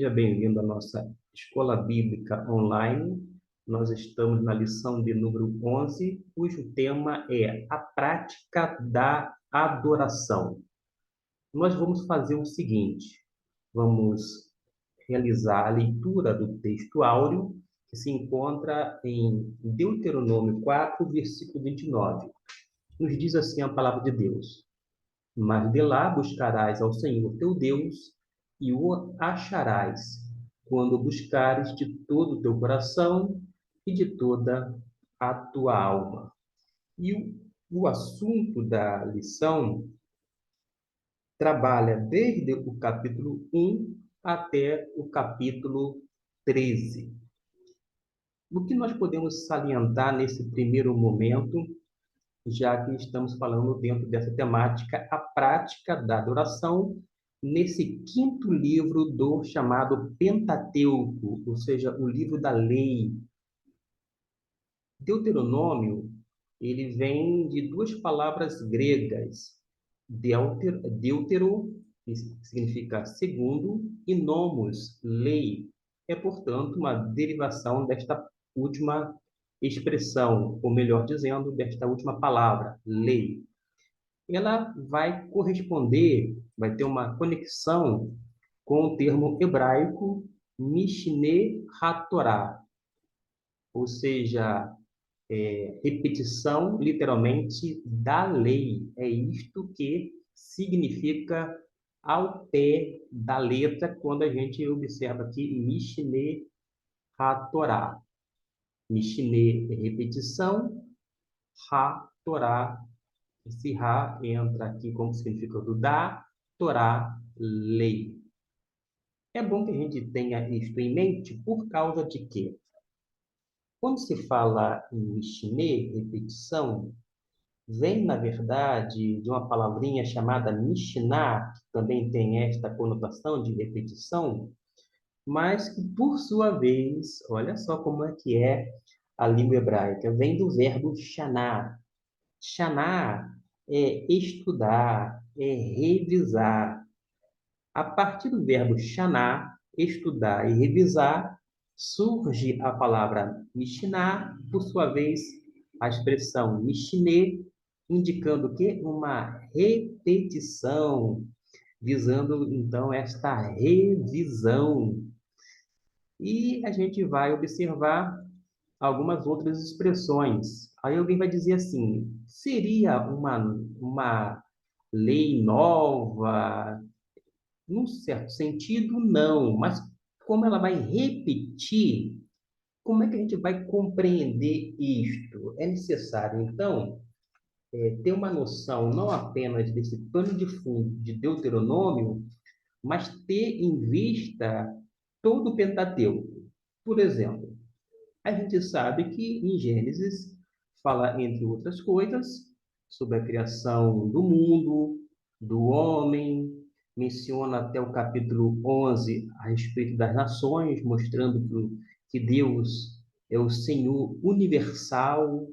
Seja bem-vindo à nossa Escola Bíblica Online. Nós estamos na lição de número 11, cujo tema é a prática da adoração. Nós vamos fazer o seguinte: vamos realizar a leitura do texto áureo, que se encontra em Deuteronômio 4, versículo 29. Nos diz assim a palavra de Deus: Mas de lá buscarás ao Senhor teu Deus, e o acharás, quando o buscares de todo o teu coração e de toda a tua alma. E o assunto da lição trabalha desde o capítulo 1 até o capítulo 13. O que nós podemos salientar nesse primeiro momento, já que estamos falando dentro dessa temática, a prática da adoração, nesse quinto livro do chamado Pentateuco, ou seja, o livro da lei. Deuteronômio, ele vem de duas palavras gregas, deutero, que significa segundo, e nomos, lei. É, portanto, uma derivação desta última expressão, ou melhor dizendo, desta última palavra, lei. Ela vai corresponder, vai ter uma conexão com o termo hebraico Mishneh HaTorah, ou seja, repetição, literalmente, da lei. É isto que significa ao pé da letra quando a gente observa aqui Mishneh HaTorah. Mishneh é repetição, HaTorah, esse Ra entra aqui como significado da Torá, lei. É bom que a gente tenha isto em mente por causa de que, quando se fala em Mishneh, repetição, vem, na verdade, de uma palavrinha chamada Mishnah, que também tem esta conotação de repetição, mas que, por sua vez, olha só como é que é a língua hebraica, vem do verbo shaná. Shaná é estudar, é revisar. A partir do verbo shaná, estudar e revisar, surge a palavra Mishnah, por sua vez, a expressão Mishneh, indicando o quê? Uma repetição, visando então esta revisão. E a gente vai observar algumas outras expressões. Aí alguém vai dizer assim: seria uma lei nova? Num certo sentido, não, mas como ela vai repetir, como é que a gente vai compreender isto? É necessário, então, ter uma noção não apenas desse pano de fundo de Deuteronômio, mas ter em vista todo o Pentateuco. Por exemplo, a gente sabe que em Gênesis fala, entre outras coisas, sobre a criação do mundo, do homem, menciona até o capítulo 11 a respeito das nações, mostrando que Deus é o Senhor universal.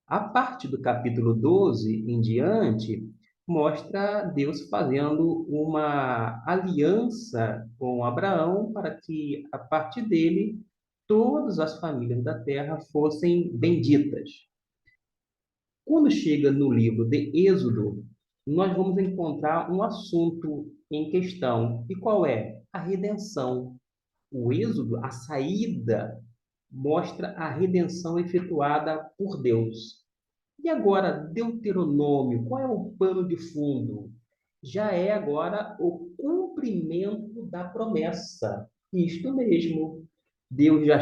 A parte do capítulo 12 em diante mostra Deus fazendo uma aliança com Abraão para que, a partir dele, todas as famílias da terra fossem benditas. Quando chega no livro de Êxodo, nós vamos encontrar um assunto em questão. E qual é? A redenção. O Êxodo, a saída, mostra a redenção efetuada por Deus. E agora, Deuteronômio, qual é o pano de fundo? Já é agora o cumprimento da promessa. Isto mesmo. Deus já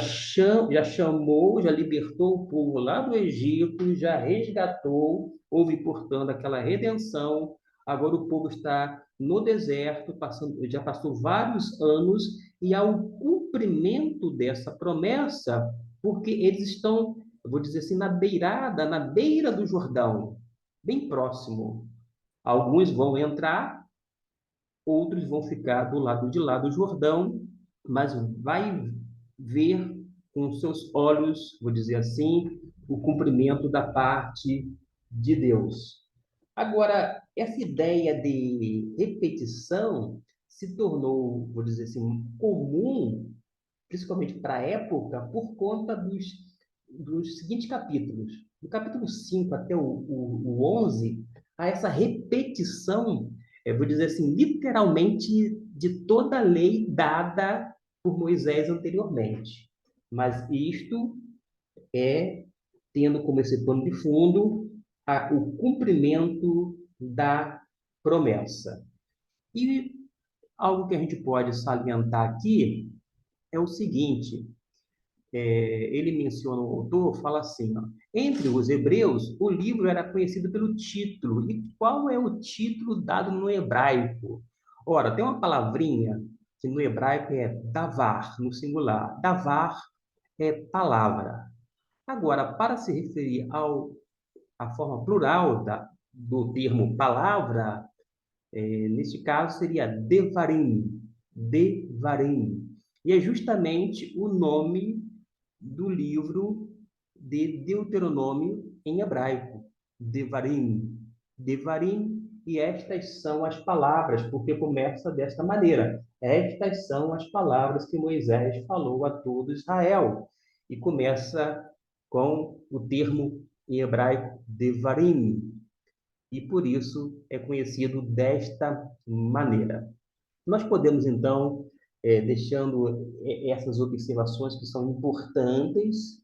chamou, já libertou o povo lá do Egito, já resgatou, houve, portanto, aquela redenção. Agora o povo está no deserto, já passou vários anos, e há o cumprimento dessa promessa, porque eles estão, eu vou dizer assim, na beira do Jordão, bem próximo. Alguns vão entrar, outros vão ficar do lado de lá do Jordão, mas vai ver com seus olhos, vou dizer assim, o cumprimento da parte de Deus. Agora, essa ideia de repetição se tornou, vou dizer assim, comum, principalmente para a época, por conta dos seguintes capítulos. Do capítulo 5 até o 11, há essa repetição, vou dizer assim, literalmente, de toda a lei dada por Moisés anteriormente. Mas isto é tendo como esse pano de fundo o cumprimento da promessa. E algo que a gente pode salientar aqui é o seguinte: ele menciona, o autor fala assim, ó, entre os hebreus, o livro era conhecido pelo título. E qual é o título dado no hebraico? Ora, tem uma palavrinha que no hebraico é davar, no singular. Davar é palavra. Agora, para se referir à forma plural do termo palavra, neste caso seria devarim, devarim. E é justamente o nome do livro de Deuteronômio em hebraico, Devarim. Devarim, e estas são as palavras, porque começa desta maneira. Estas são as palavras que Moisés falou a todo Israel. E começa com o termo em hebraico Devarim, e por isso é conhecido desta maneira. Nós podemos, então, deixando essas observações que são importantes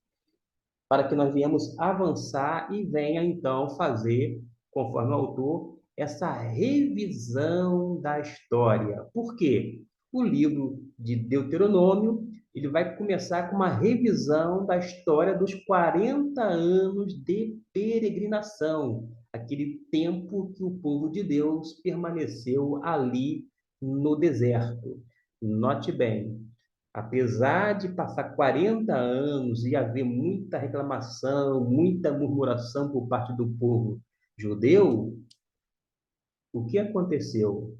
para que nós venhamos avançar e venha, então, fazer, conforme o autor, essa revisão da história. Por quê? O livro de Deuteronômio, ele vai começar com uma revisão da história dos 40 anos de peregrinação, aquele tempo que o povo de Deus permaneceu ali no deserto. Note bem, apesar de passar 40 anos e haver muita reclamação, muita murmuração por parte do povo judeu, o que aconteceu?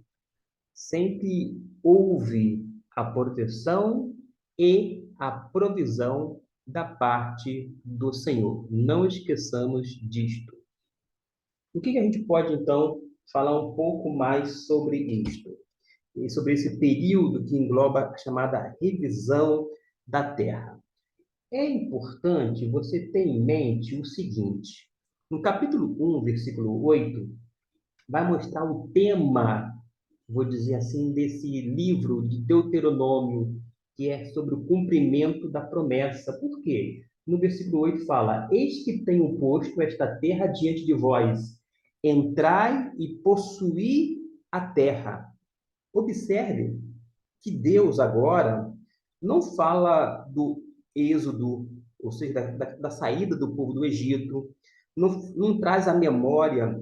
Sempre houve a proteção e a provisão da parte do Senhor. Não esqueçamos disto. O que a gente pode, então, falar um pouco mais sobre isto? E sobre esse período que engloba a chamada revisão da terra. É importante você ter em mente o seguinte: no capítulo 1, versículo 8, vai mostrar o tema, vou dizer assim, desse livro de Deuteronômio, que é sobre o cumprimento da promessa. Por quê? No versículo 8 fala: Eis que tenho posto esta terra diante de vós, entrai e possuí a terra. Observe que Deus agora não fala do êxodo, ou seja, da saída do povo do Egito, não traz à memória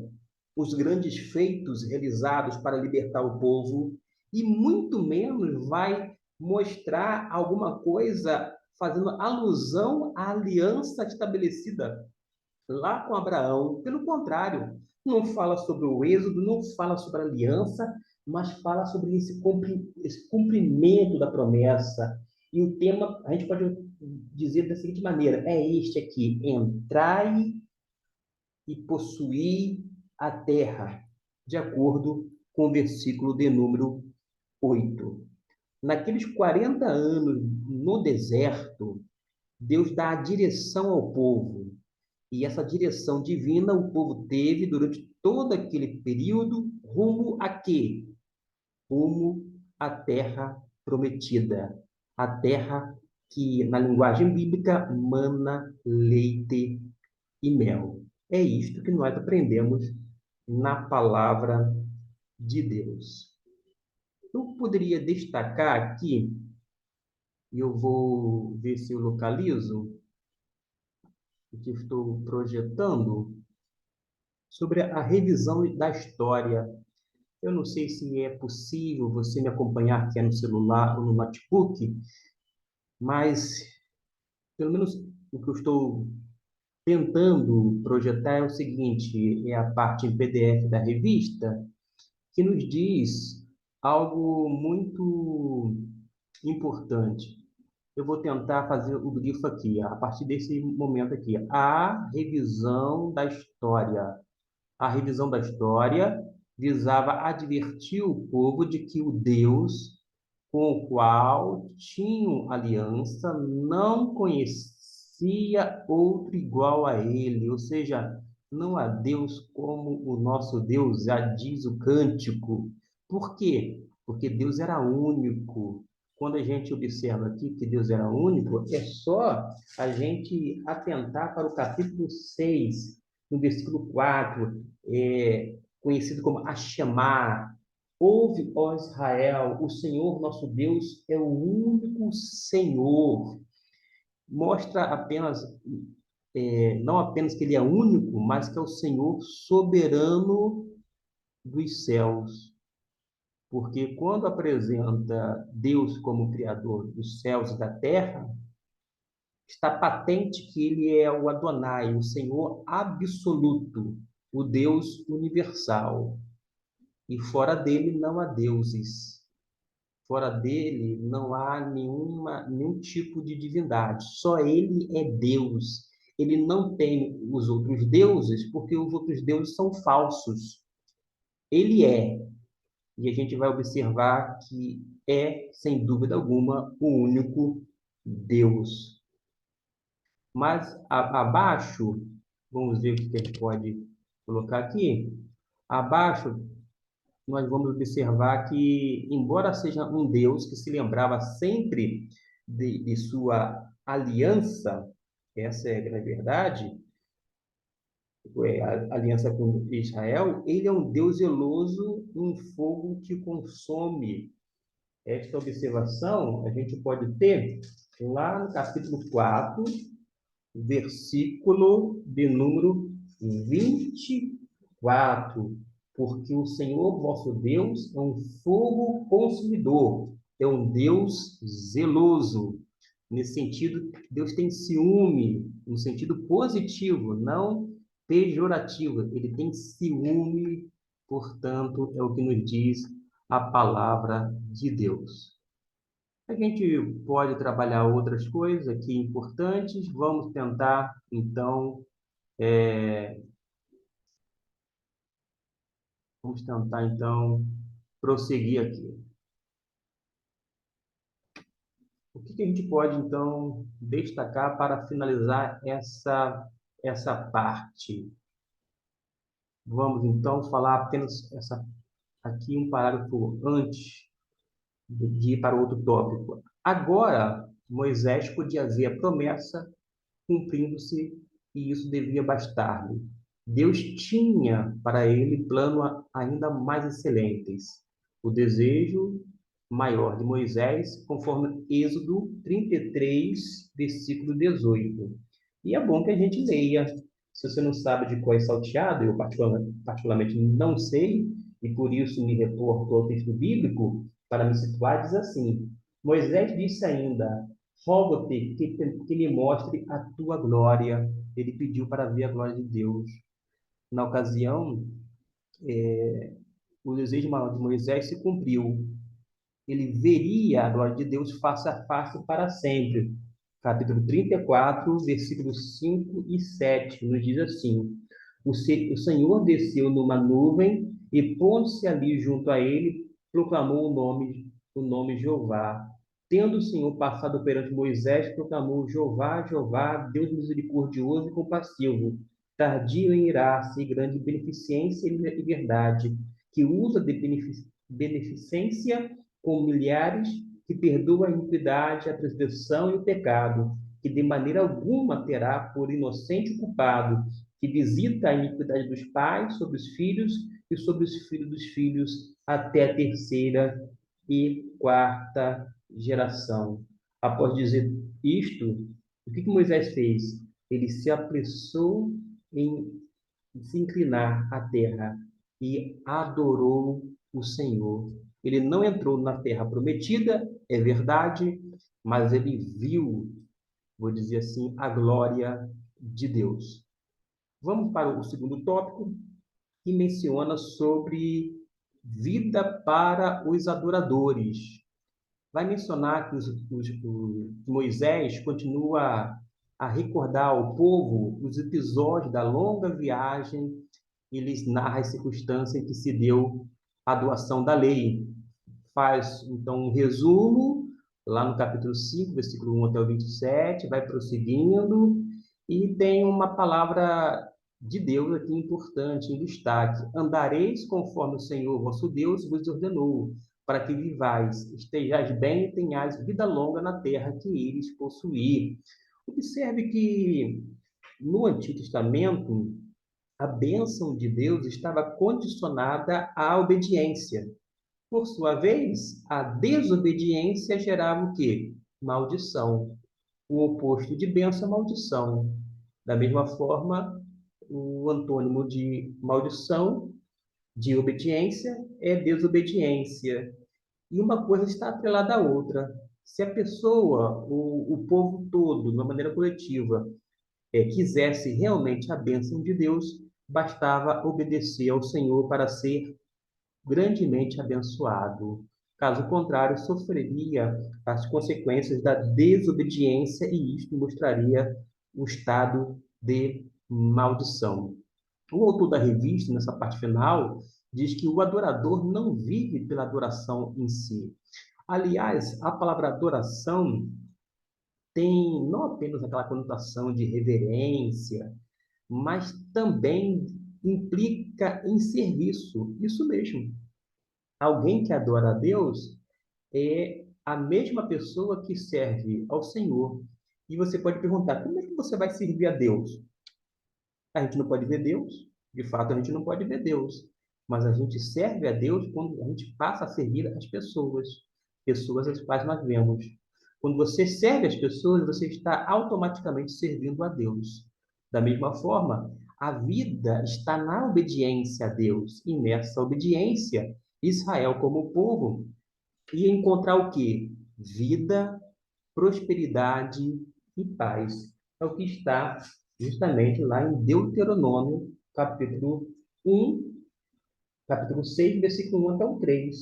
os grandes feitos realizados para libertar o povo, e muito menos vai mostrar alguma coisa fazendo alusão à aliança estabelecida lá com Abraão. Pelo contrário, não fala sobre o êxodo, não fala sobre a aliança, mas fala sobre esse cumprimento da promessa. E o tema, a gente pode dizer da seguinte maneira: é este aqui: entrai e possuir a terra, de acordo com o versículo de número 8. Naqueles 40 anos no deserto, Deus dá a direção ao povo. E essa direção divina o povo teve durante todo aquele período rumo a quê? Rumo à terra prometida. A terra que, na linguagem bíblica, mana leite e mel. É isto que nós aprendemos na palavra de Deus. Eu poderia destacar aqui, e eu vou ver se eu localizo o que estou projetando, sobre a revisão da história. Eu não sei se é possível você me acompanhar aqui no celular ou no notebook, mas pelo menos o que eu estou tentando projetar é o seguinte: é a parte em PDF da revista, que nos diz algo muito importante. Eu vou tentar fazer o grifo aqui, a partir desse momento aqui. A revisão da história. A revisão da história visava advertir o povo de que o Deus com o qual tinham aliança não conhecia outro igual a ele, ou seja, não há Deus como o nosso Deus, já diz o cântico. Por quê? Porque Deus era único. Quando a gente observa aqui que Deus era único, é só a gente atentar para o capítulo 6, no versículo 4, conhecido como Ashemá. Ouve, ó Israel, o Senhor nosso Deus é o único Senhor. Mostra apenas, não apenas que ele é único, mas que é o Senhor soberano dos céus. Porque quando apresenta Deus como Criador dos céus e da terra, está patente que ele é o Adonai, o Senhor absoluto, o Deus universal. E fora dele não há deuses. Fora dele não há nenhum tipo de divindade. Só ele é Deus. Ele não tem os outros deuses, porque os outros deuses são falsos. Ele é. E a gente vai observar que é, sem dúvida alguma, o único Deus. Mas abaixo, vamos ver o que a gente pode colocar aqui. Abaixo, nós vamos observar que, embora seja um Deus que se lembrava sempre de sua aliança, essa é a verdade, a aliança com Israel, ele é um Deus zeloso, um fogo que consome. Esta observação a gente pode ter lá no capítulo 4, versículo de número 24. Porque o Senhor vosso Deus é um fogo consumidor, é um Deus zeloso. Nesse sentido, Deus tem ciúme, no sentido positivo, não pejorativo. Ele tem ciúme, portanto, é o que nos diz a palavra de Deus. A gente pode trabalhar outras coisas aqui importantes. É, vamos tentar então prosseguir aqui. O que a gente pode então destacar para finalizar essa parte? Vamos então falar apenas aqui um parágrafo antes de ir para outro tópico. Agora, Moisés podia ver a promessa cumprindo-se, e isso devia bastar-lhe. Deus tinha para ele planos ainda mais excelentes. O desejo maior de Moisés, conforme Êxodo 33, versículo 18. E é bom que a gente leia. Se você não sabe de qual é salteado, eu particularmente não sei, e por isso me reporto ao texto bíblico, para me situar, diz assim: Moisés disse ainda: rogo-te que me mostre a tua glória. Ele pediu para ver a glória de Deus. Na ocasião, o desejo maior de Moisés se cumpriu. Ele veria a glória de Deus face a face para sempre. Capítulo 34, versículos 5 e 7, nos diz assim: o Senhor desceu numa nuvem e, pondo-se ali junto a ele, proclamou o nome Jeová. Tendo o Senhor passado perante Moisés, proclamou: Jeová, Jeová, Deus misericordioso e compassivo, tardio em irar-se, grande beneficência e verdade, que usa de beneficência com milhares, que perdoa a iniquidade, a transgressão e o pecado, que de maneira alguma terá por inocente o culpado, que visita a iniquidade dos pais sobre os filhos e sobre os filhos dos filhos até a terceira e quarta geração. Após dizer isto, o que Moisés fez? Ele se apressou em se inclinar à terra e adorou o Senhor. Ele não entrou na terra prometida, é verdade, mas ele viu, vou dizer assim, a glória de Deus. Vamos para o segundo tópico, que menciona sobre vida para os adoradores. Vai mencionar que Moisés continua a recordar ao povo os episódios da longa viagem ele narra as circunstâncias em que se deu a doação da lei. Faz, então, um resumo, lá no capítulo 5 versículo 1 até o 27, vai prosseguindo, e tem uma palavra de Deus aqui importante, em destaque. Andareis conforme o Senhor vosso Deus vos ordenou, para que vivais, estejais bem e tenhais vida longa na terra que eles possuir. Observe que no Antigo Testamento, a bênção de Deus estava condicionada à obediência. Por sua vez, a desobediência gerava o quê? Maldição. O oposto de bênção é maldição. Da mesma forma, o antônimo de maldição, de obediência, é desobediência. E uma coisa está atrelada à outra. Se a pessoa, o povo todo, de uma maneira coletiva, quisesse realmente a bênção de Deus, bastava obedecer ao Senhor para ser grandemente abençoado. Caso contrário, sofreria as consequências da desobediência e isto mostraria o estado de maldição. O autor da revista, nessa parte final, diz que o adorador não vive pela adoração em si. Aliás, a palavra adoração tem não apenas aquela conotação de reverência, mas também implica em serviço. Isso mesmo. Alguém que adora a Deus é a mesma pessoa que serve ao Senhor. E você pode perguntar, como é que você vai servir a Deus? A gente não pode ver Deus, de fato a gente não pode ver Deus, mas a gente serve a Deus quando a gente passa a servir as pessoas, pessoas as quais nós vemos. Quando você serve as pessoas, você está automaticamente servindo a Deus. Da mesma forma, a vida está na obediência a Deus, e nessa obediência, Israel como povo ia encontrar o quê? Vida, prosperidade e paz. É o que está justamente lá em Deuteronômio, capítulo 1, capítulo 6, versículo 1 até o 3.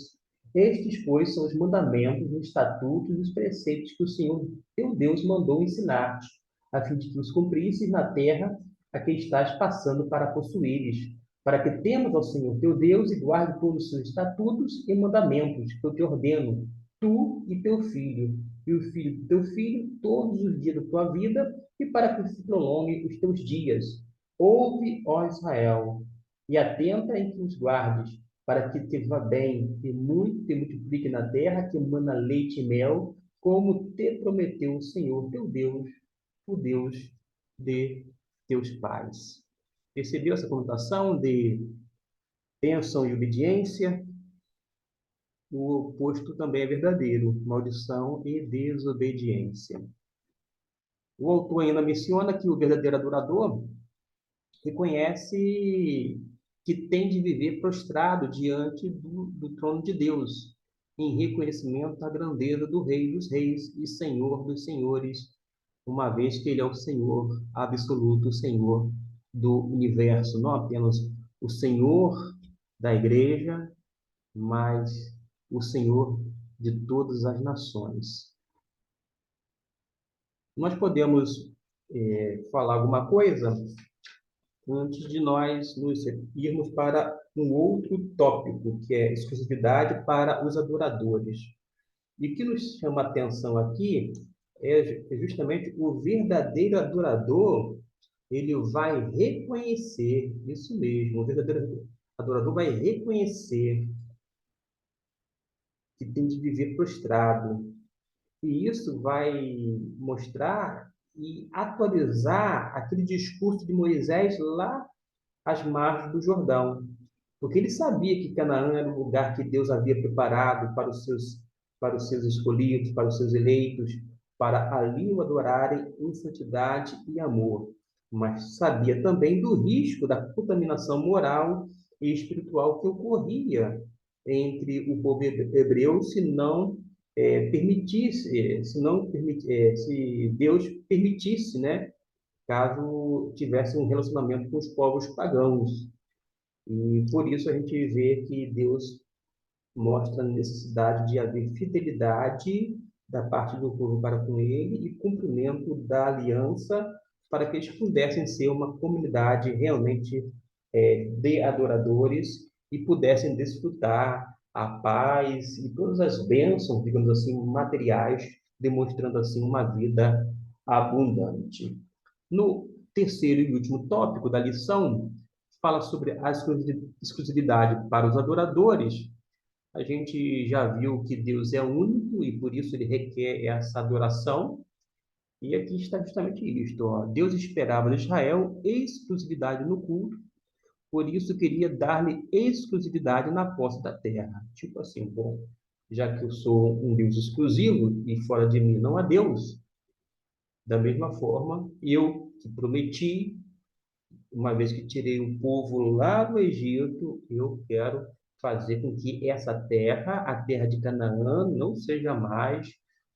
Estes, pois, são os mandamentos, os estatutos e os preceitos que o Senhor teu Deus mandou ensinar-te, a fim de que os cumprisses na terra a que estás passando para possuíres, para que temas ao Senhor teu Deus e guarde todos os seus estatutos e mandamentos que eu te ordeno, tu e teu filho, e o filho do teu filho, todos os dias da tua vida, e para que se prolonguem os teus dias. Ouve, ó Israel, e atenta em que os guardes, para que te vá bem, e muito te multiplique na terra, que mana leite e mel, como te prometeu o Senhor teu Deus, o Deus de teus pais. Percebeu essa conotação de bênção e obediência? O oposto também é verdadeiro, maldição e desobediência. O autor ainda menciona que o verdadeiro adorador reconhece que tem de viver prostrado diante do trono de Deus, em reconhecimento da grandeza do Rei dos Reis e Senhor dos Senhores, uma vez que Ele é o Senhor absoluto, o Senhor do universo, não apenas o Senhor da igreja, mas o Senhor de todas as nações. Nós podemos falar alguma coisa antes de nós nos irmos para um outro tópico, que é exclusividade para os adoradores. E o que nos chama a atenção aqui é justamente o verdadeiro adorador, ele vai reconhecer, isso mesmo, o verdadeiro adorador vai reconhecer que tem de viver prostrado. E isso vai mostrar e atualizar aquele discurso de Moisés lá às margens do Jordão, porque ele sabia que Canaã era o lugar que Deus havia preparado para os seus escolhidos, para os seus eleitos, para ali o adorarem em santidade e amor. Mas sabia também do risco da contaminação moral e espiritual que ocorria entre o povo hebreu se não permitisse, se Deus permitisse, né, caso tivesse um relacionamento com os povos pagãos. E por isso a gente vê que Deus mostra a necessidade de haver fidelidade da parte do povo para com ele e cumprimento da aliança para que eles pudessem ser uma comunidade realmente de adoradores e pudessem desfrutar a paz e todas as bênçãos, digamos assim, materiais, demonstrando assim uma vida abundante. No terceiro e último tópico da lição, fala sobre a exclusividade para os adoradores. A gente já viu que Deus é único e por isso ele requer essa adoração. E aqui está justamente isto, ó. Deus esperava de Israel exclusividade no culto, por isso queria dar-lhe exclusividade na posse da terra. Tipo assim, bom, já que eu sou um Deus exclusivo e fora de mim não há Deus, da mesma forma, eu que prometi, uma vez que tirei o povo lá do Egito, eu quero fazer com que essa terra, a terra de Canaã, não seja mais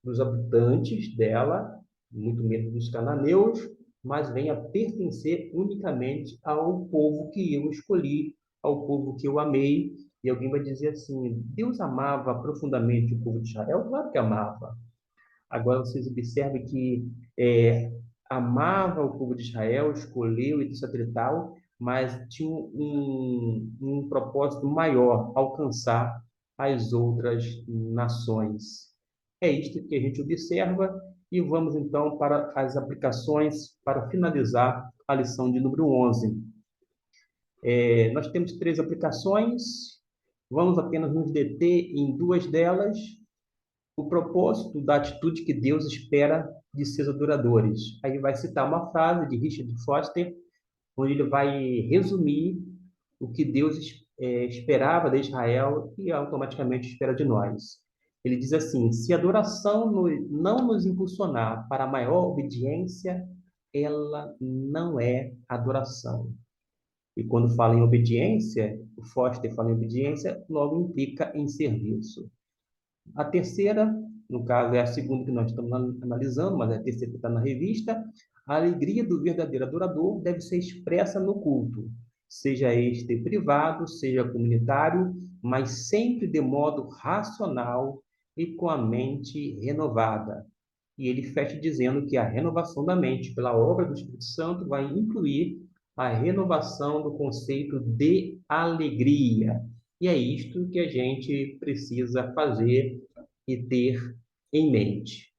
dos habitantes dela, muito menos dos cananeus, mas venha pertencer unicamente ao povo que eu escolhi, ao povo que eu amei. E alguém vai dizer assim: Deus amava profundamente o povo de Israel? Claro que amava. Agora vocês observem que amava o povo de Israel, escolheu e etc e tal, mas tinha um propósito maior, alcançar as outras nações. É isto que a gente observa e vamos então para as aplicações para finalizar a lição de número 11. Nós temos três aplicações, vamos apenas nos deter em duas delas. O propósito da atitude que Deus espera de seus adoradores. Aí vai citar uma frase de Richard Foster, onde ele vai resumir o que Deus esperava de Israel e automaticamente espera de nós. Ele diz assim: se a adoração não nos impulsionar para a maior obediência, ela não é adoração. E quando fala em obediência, o Foster fala em obediência, logo implica em serviço. A terceira, no caso, é a segunda que nós estamos analisando, mas é a terceira que está na revista. A alegria do verdadeiro adorador deve ser expressa no culto, seja este privado, seja comunitário, mas sempre de modo racional e com a mente renovada. E ele fecha dizendo que a renovação da mente pela obra do Espírito Santo vai incluir a renovação do conceito de alegria. E é isto que a gente precisa fazer e ter em mente.